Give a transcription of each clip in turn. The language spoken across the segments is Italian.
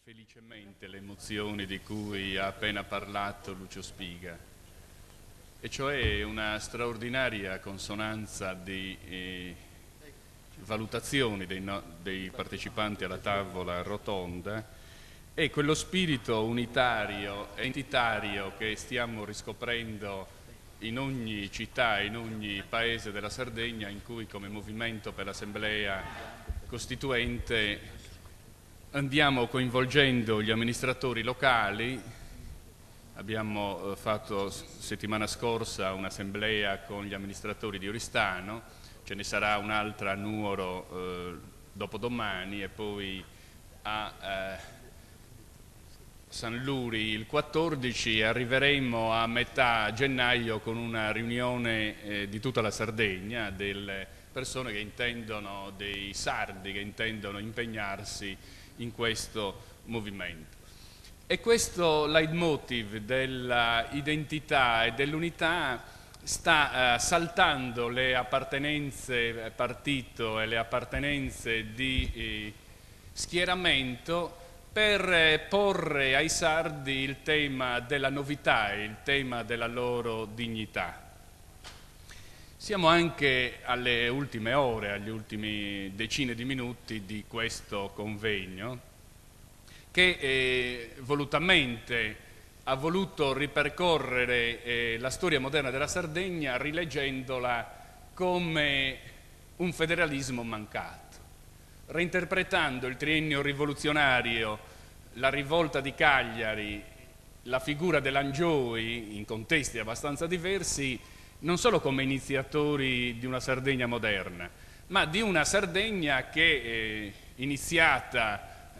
felicemente le emozioni di cui ha appena parlato Lucio Spiga, e cioè una straordinaria consonanza di valutazioni dei partecipanti alla tavola rotonda e quello spirito unitario e entitario che stiamo riscoprendo in ogni città, in ogni paese della Sardegna in cui come Movimento per l'Assemblea Costituente andiamo coinvolgendo gli amministratori locali. Abbiamo fatto settimana scorsa un'assemblea con gli amministratori di Oristano, ce ne sarà un'altra a Nuoro dopodomani e poi a San Luri il 14 e arriveremo a metà gennaio con una riunione di tutta la Sardegna, delle persone che intendono, dei sardi che intendono impegnarsi in questo movimento. E questo leitmotiv dell'identità e dell'unità sta saltando le appartenenze partito e le appartenenze di schieramento per porre ai sardi il tema della novità e il tema della loro dignità. Siamo anche alle ultime ore, agli ultimi decine di minuti di questo convegno che volutamente ha voluto ripercorrere la storia moderna della Sardegna rileggendola come un federalismo mancato, reinterpretando il triennio rivoluzionario, la rivolta di Cagliari, la figura dell'Angioi in contesti abbastanza diversi, non solo come iniziatori di una Sardegna moderna, ma di una Sardegna che iniziata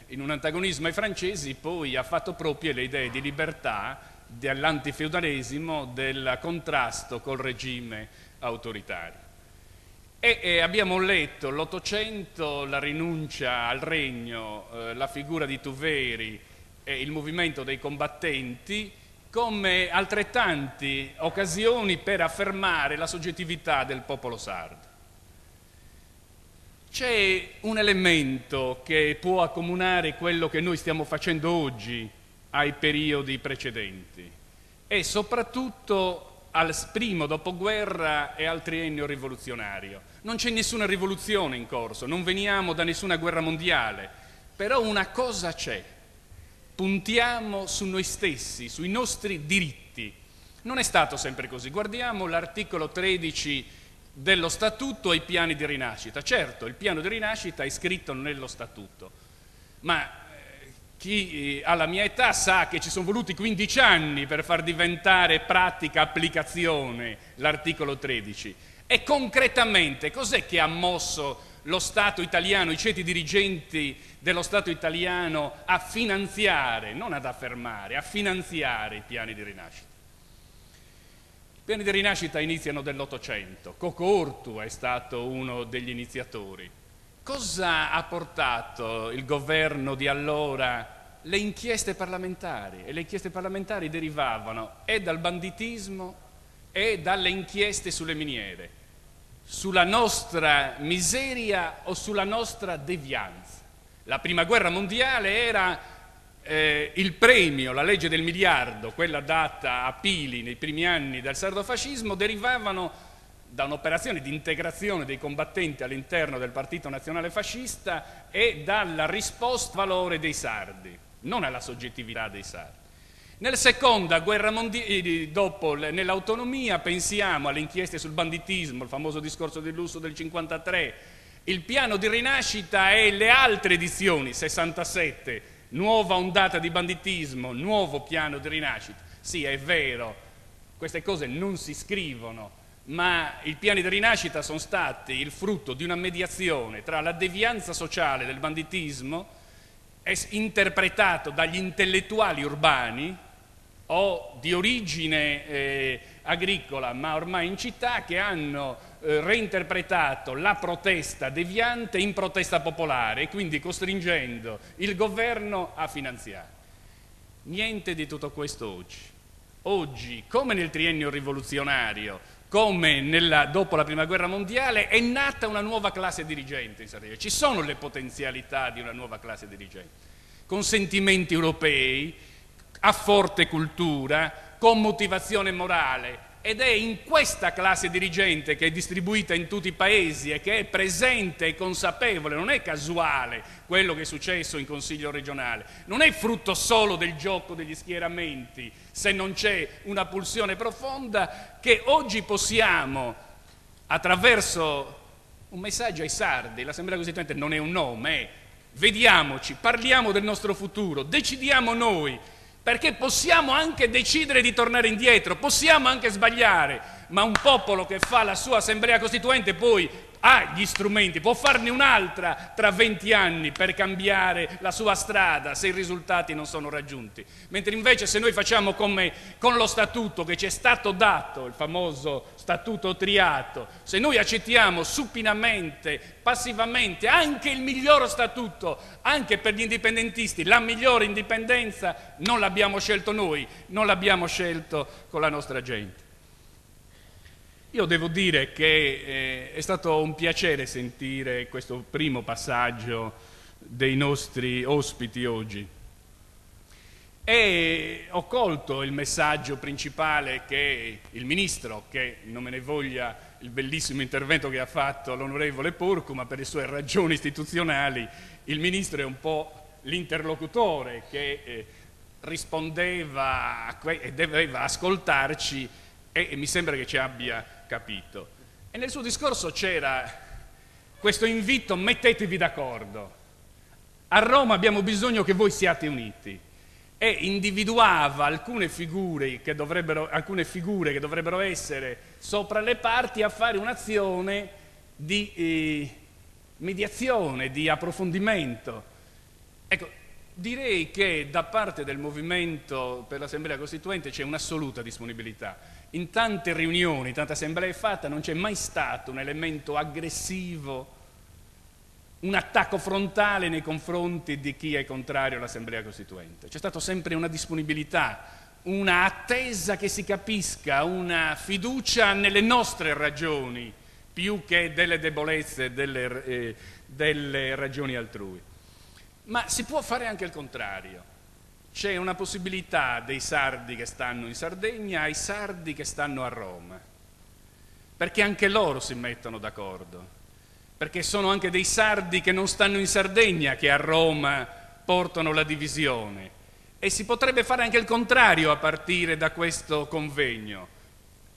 in un antagonismo ai francesi poi ha fatto proprie le idee di libertà, dell'antifeudalesimo, del contrasto col regime autoritario. E abbiamo letto l'Ottocento, la rinuncia al regno, la figura di Tuveri e il movimento dei combattenti come altrettanti occasioni per affermare la soggettività del popolo sardo. C'è un elemento che può accomunare quello che noi stiamo facendo oggi ai periodi precedenti e soprattutto al primo dopoguerra e al triennio rivoluzionario. Non c'è nessuna rivoluzione in corso, non veniamo da nessuna guerra mondiale, però una cosa c'è: puntiamo su noi stessi, sui nostri diritti. Non è stato sempre così. Guardiamo l'articolo 13 dello Statuto e i piani di rinascita. Certo, il piano di rinascita è scritto nello Statuto, ma chi ha la mia età sa che ci sono voluti 15 anni per far diventare pratica applicazione l'articolo 13. E concretamente cos'è che ha mosso lo Stato italiano, i ceti dirigenti dello Stato italiano a finanziare, non ad affermare, a finanziare i piani di rinascita? I piani di rinascita iniziano dell'Ottocento, Coco Ortu è stato uno degli iniziatori. Cosa ha portato il governo di allora? Le inchieste parlamentari, e le inchieste parlamentari derivavano e dal banditismo e dalle inchieste sulle miniere, sulla nostra miseria o sulla nostra devianza. La prima guerra mondiale era il premio, la legge del miliardo, quella data a Pili nei primi anni del sardofascismo, derivavano da un'operazione di integrazione dei combattenti all'interno del Partito Nazionale Fascista e dalla risposta al valore dei sardi, non alla soggettività dei sardi. Nella seconda guerra mondiale, dopo nell'autonomia, pensiamo alle inchieste sul banditismo, il famoso discorso del Lusso del 53, il piano di rinascita e le altre edizioni, 67, nuova ondata di banditismo, nuovo piano di rinascita. Sì, è vero, queste cose non si scrivono, ma i piani di rinascita sono stati il frutto di una mediazione tra la devianza sociale del banditismo, interpretato dagli intellettuali urbani o di origine agricola, ma ormai in città, che hanno reinterpretato la protesta deviante in protesta popolare e quindi costringendo il governo a finanziare. Niente di tutto questo oggi. Oggi, come nel triennio rivoluzionario, come dopo la Prima Guerra Mondiale è nata una nuova classe dirigente in Sardegna. Ci sono le potenzialità di una nuova classe dirigente, con sentimenti europei, a forte cultura, con motivazione morale, ed è in questa classe dirigente che è distribuita in tutti i paesi e che è presente e consapevole, non è casuale quello che è successo in Consiglio regionale, non è frutto solo del gioco degli schieramenti, se non c'è una pulsione profonda, che oggi possiamo, attraverso un messaggio ai sardi, l'Assemblea Costituente non è un nome, vediamoci, parliamo del nostro futuro, decidiamo noi, perché possiamo anche decidere di tornare indietro, possiamo anche sbagliare, ma un popolo che fa la sua Assemblea Costituente poi ha gli strumenti, può farne un'altra tra 20 anni per cambiare la sua strada se i risultati non sono raggiunti. Mentre invece se noi facciamo come con lo statuto che ci è stato dato, il famoso statuto triato, se noi accettiamo supinamente, passivamente anche il miglior statuto, anche per gli indipendentisti, la migliore indipendenza, non l'abbiamo scelto noi, non l'abbiamo scelto con la nostra gente. Io devo dire che è stato un piacere sentire questo primo passaggio dei nostri ospiti oggi e ho colto il messaggio principale che il Ministro, che non me ne voglia il bellissimo intervento che ha fatto l'onorevole Porcu, ma per le sue ragioni istituzionali il Ministro è un po' l'interlocutore che rispondeva e doveva ascoltarci e mi sembra che ci abbia capito. E nel suo discorso c'era questo invito: mettetevi d'accordo. A Roma abbiamo bisogno che voi siate uniti. E individuava alcune figure che dovrebbero essere sopra le parti a fare un'azione di mediazione, di approfondimento. Ecco, direi che da parte del Movimento per l'Assemblea Costituente c'è un'assoluta disponibilità. In tante riunioni, in tante assemblee fatte, non c'è mai stato un elemento aggressivo, un attacco frontale nei confronti di chi è contrario all'Assemblea Costituente. C'è stata sempre una disponibilità, una attesa che si capisca, una fiducia nelle nostre ragioni, più che delle debolezze, delle ragioni altrui. Ma si può fare anche il contrario. C'è una possibilità dei sardi che stanno in Sardegna ai sardi che stanno a Roma, perché anche loro si mettono d'accordo, perché sono anche dei sardi che non stanno in Sardegna che a Roma portano la divisione, e si potrebbe fare anche il contrario a partire da questo convegno,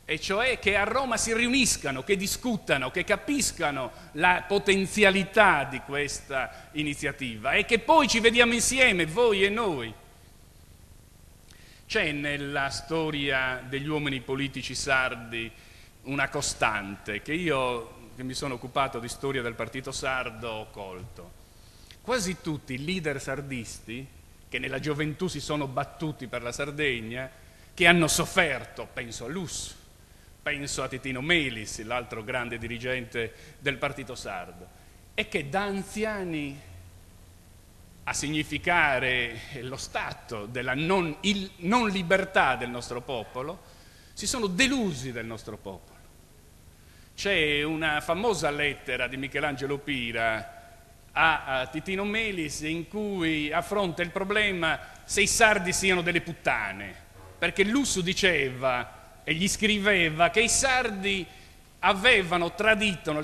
e cioè che a Roma si riuniscano, che discutano, che capiscano la potenzialità di questa iniziativa e che poi ci vediamo insieme, voi e noi. C'è nella storia degli uomini politici sardi una costante che io, che mi sono occupato di storia del partito sardo, ho colto. Quasi tutti i leader sardisti che nella gioventù si sono battuti per la Sardegna, che hanno sofferto, penso a Lussu, penso a Titino Melis, l'altro grande dirigente del partito sardo, e che da anziani a significare lo stato della non libertà del nostro popolo, si sono delusi del nostro popolo. C'è una famosa lettera di Michelangelo Pira a Titino Melis in cui affronta il problema se i sardi siano delle puttane, perché Lussu diceva e gli scriveva che i sardi l'avevano tradito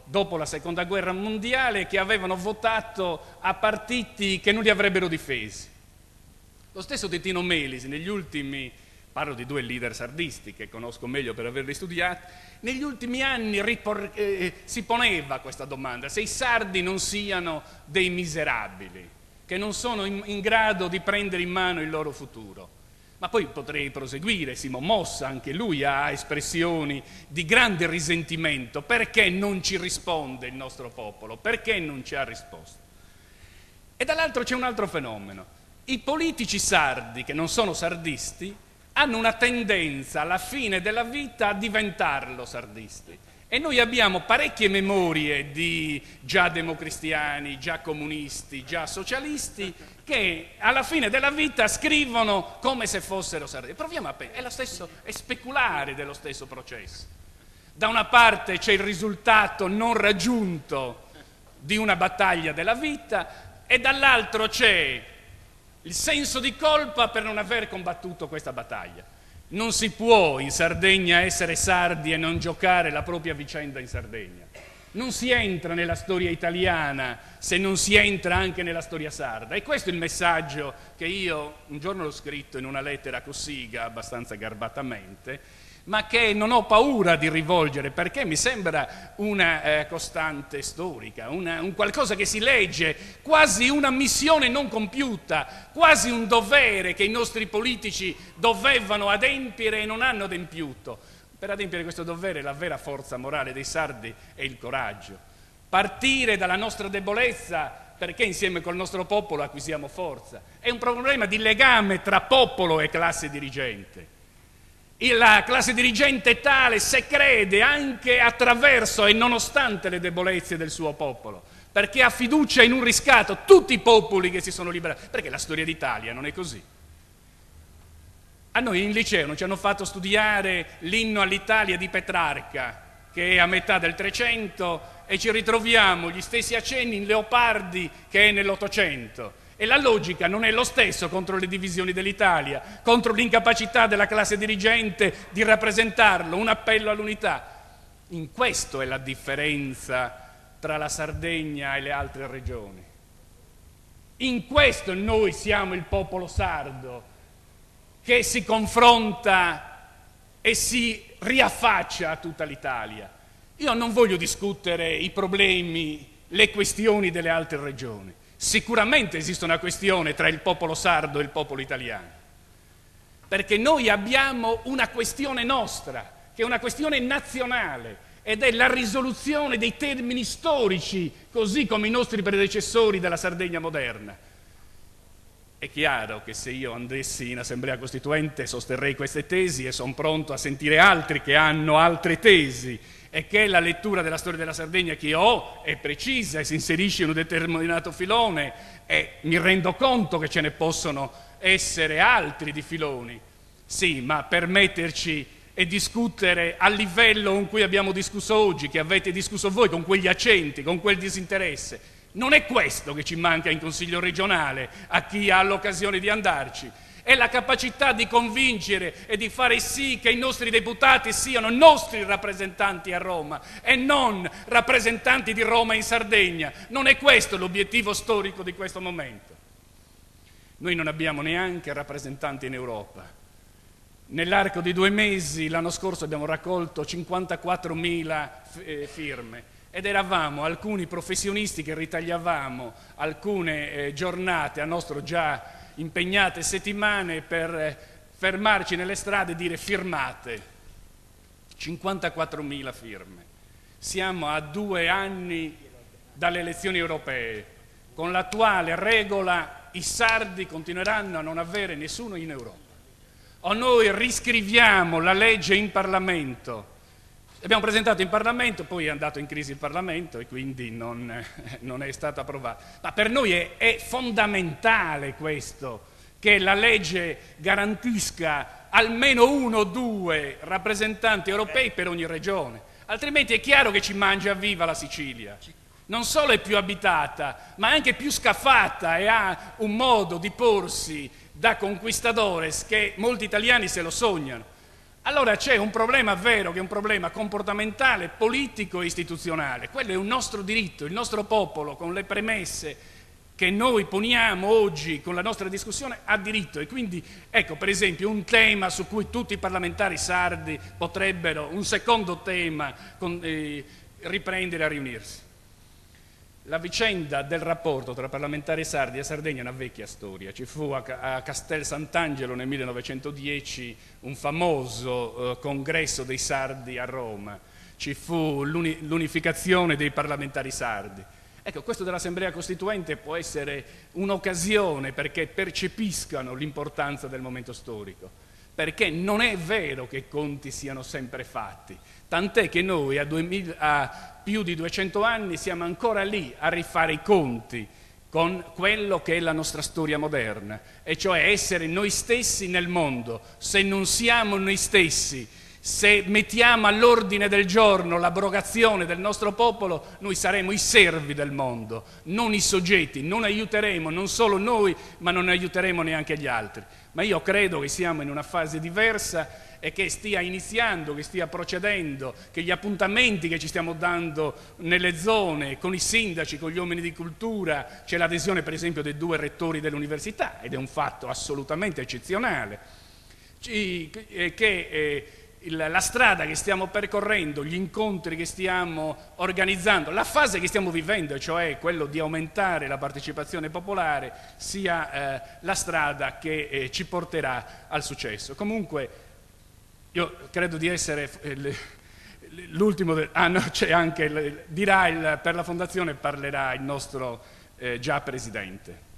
dopo la seconda guerra mondiale, che avevano votato a partiti che non li avrebbero difesi. Lo stesso Titino Melis negli ultimi, parlo di due leader sardisti che conosco meglio per averli studiati, negli ultimi anni si poneva questa domanda: se i sardi non siano dei miserabili, che non sono in grado di prendere in mano il loro futuro. Ma poi potrei proseguire, Simo Mossa, anche lui ha espressioni di grande risentimento. Perché non ci risponde il nostro popolo? Perché non ci ha risposto? E dall'altro c'è un altro fenomeno. I politici sardi, che non sono sardisti, hanno una tendenza alla fine della vita a diventarlo sardisti E noi abbiamo parecchie memorie di già democristiani, già comunisti, già socialisti, che alla fine della vita scrivono come se fossero sardini. Proviamo a pensare, è speculare dello stesso processo. Da una parte c'è il risultato non raggiunto di una battaglia della vita e dall'altro c'è il senso di colpa per non aver combattuto questa battaglia. Non si può in Sardegna essere sardi e non giocare la propria vicenda in Sardegna. Non si entra nella storia italiana se non si entra anche nella storia sarda. E questo è il messaggio che io un giorno l'ho scritto in una lettera a Cossiga, abbastanza garbatamente, ma che non ho paura di rivolgere, perché mi sembra una costante storica, un qualcosa che si legge, quasi una missione non compiuta, quasi un dovere che i nostri politici dovevano adempiere e non hanno adempiuto. Per adempiere questo dovere la vera forza morale dei sardi è il coraggio. Partire dalla nostra debolezza perché insieme col nostro popolo acquisiamo forza. È un problema di legame tra popolo e classe dirigente. La classe dirigente è tale se crede anche attraverso e nonostante le debolezze del suo popolo, perché ha fiducia in un riscatto, tutti i popoli che si sono liberati, perché la storia d'Italia non è così. A noi in liceo non ci hanno fatto studiare l'inno all'Italia di Petrarca, che è a metà del 300, e ci ritroviamo gli stessi accenni in Leopardi che è nell'800. E la logica non è lo stesso contro le divisioni dell'Italia, contro l'incapacità della classe dirigente di rappresentarlo, un appello all'unità. In questo è la differenza tra la Sardegna e le altre regioni. In questo noi siamo il popolo sardo che si confronta e si riaffaccia a tutta l'Italia. Io non voglio discutere i problemi, le questioni delle altre regioni. Sicuramente esiste una questione tra il popolo sardo e il popolo italiano, perché noi abbiamo una questione nostra, che è una questione nazionale, ed è la risoluzione dei termini storici, così come i nostri predecessori della Sardegna moderna. È chiaro che se io andessi in Assemblea Costituente sosterrei queste tesi e sono pronto a sentire altri che hanno altre tesi, e che la lettura della storia della Sardegna che io ho è precisa e si inserisce in un determinato filone, e mi rendo conto che ce ne possono essere altri di filoni. Sì, ma per metterci e discutere al livello con cui abbiamo discusso oggi, che avete discusso voi, con quegli accenti, con quel disinteresse, non è questo che ci manca in Consiglio regionale a chi ha l'occasione di andarci. È la capacità di convincere e di fare sì che i nostri deputati siano nostri rappresentanti a Roma e non rappresentanti di Roma in Sardegna. Non è questo l'obiettivo storico di questo momento. Noi non abbiamo neanche rappresentanti in Europa. Nell'arco di 2 mesi, l'anno scorso, abbiamo raccolto 54.000 firme. Ed eravamo alcuni professionisti che ritagliavamo alcune giornate a nostro già impegnate settimane per fermarci nelle strade e dire firmate. 54.000 firme. Siamo a 2 anni dalle elezioni europee. Con l'attuale regola i sardi continueranno a non avere nessuno in Europa. O noi riscriviamo la legge in Parlamento. Abbiamo presentato in Parlamento, poi è andato in crisi il Parlamento e quindi non è stato approvato. Ma per noi è fondamentale questo, che la legge garantisca almeno 1 o 2 rappresentanti europei per ogni regione. Altrimenti è chiaro che ci mangia viva la Sicilia. Non solo è più abitata, ma è anche più scaffata e ha un modo di porsi da conquistadores che molti italiani se lo sognano. Allora c'è un problema vero, che è un problema comportamentale, politico e istituzionale. Quello è un nostro diritto, il nostro popolo, con le premesse che noi poniamo oggi con la nostra discussione, ha diritto. E quindi, ecco, per esempio, un tema su cui tutti i parlamentari sardi potrebbero, un secondo tema, riprendere a riunirsi. La vicenda del rapporto tra parlamentari sardi e Sardegna è una vecchia storia. Ci fu a Castel Sant'Angelo nel 1910 un famoso congresso dei sardi a Roma. Ci fu l'unificazione dei parlamentari sardi. Ecco, questo dell'Assemblea Costituente può essere un'occasione perché percepiscano l'importanza del momento storico. perché non è vero che i conti siano sempre fatti, tant'è che noi a più di 200 anni siamo ancora lì a rifare i conti con quello che è la nostra storia moderna, e cioè essere noi stessi nel mondo. Se non siamo noi stessi, se mettiamo all'ordine del giorno l'abrogazione del nostro popolo, noi saremo i servi del mondo, non i soggetti, non aiuteremo non solo noi, ma non aiuteremo neanche gli altri. Ma io credo che siamo in una fase diversa e che stia iniziando, che stia procedendo, che gli appuntamenti che ci stiamo dando nelle zone, con i sindaci, con gli uomini di cultura, c'è l'adesione per esempio dei 2 rettori dell'università, ed è un fatto assolutamente eccezionale, la strada che stiamo percorrendo, gli incontri che stiamo organizzando, la fase che stiamo vivendo, cioè quello di aumentare la partecipazione popolare, sia la strada che ci porterà al successo. Comunque io credo di essere l'ultimo, no, c'è anche, per la Fondazione parlerà il nostro già Presidente.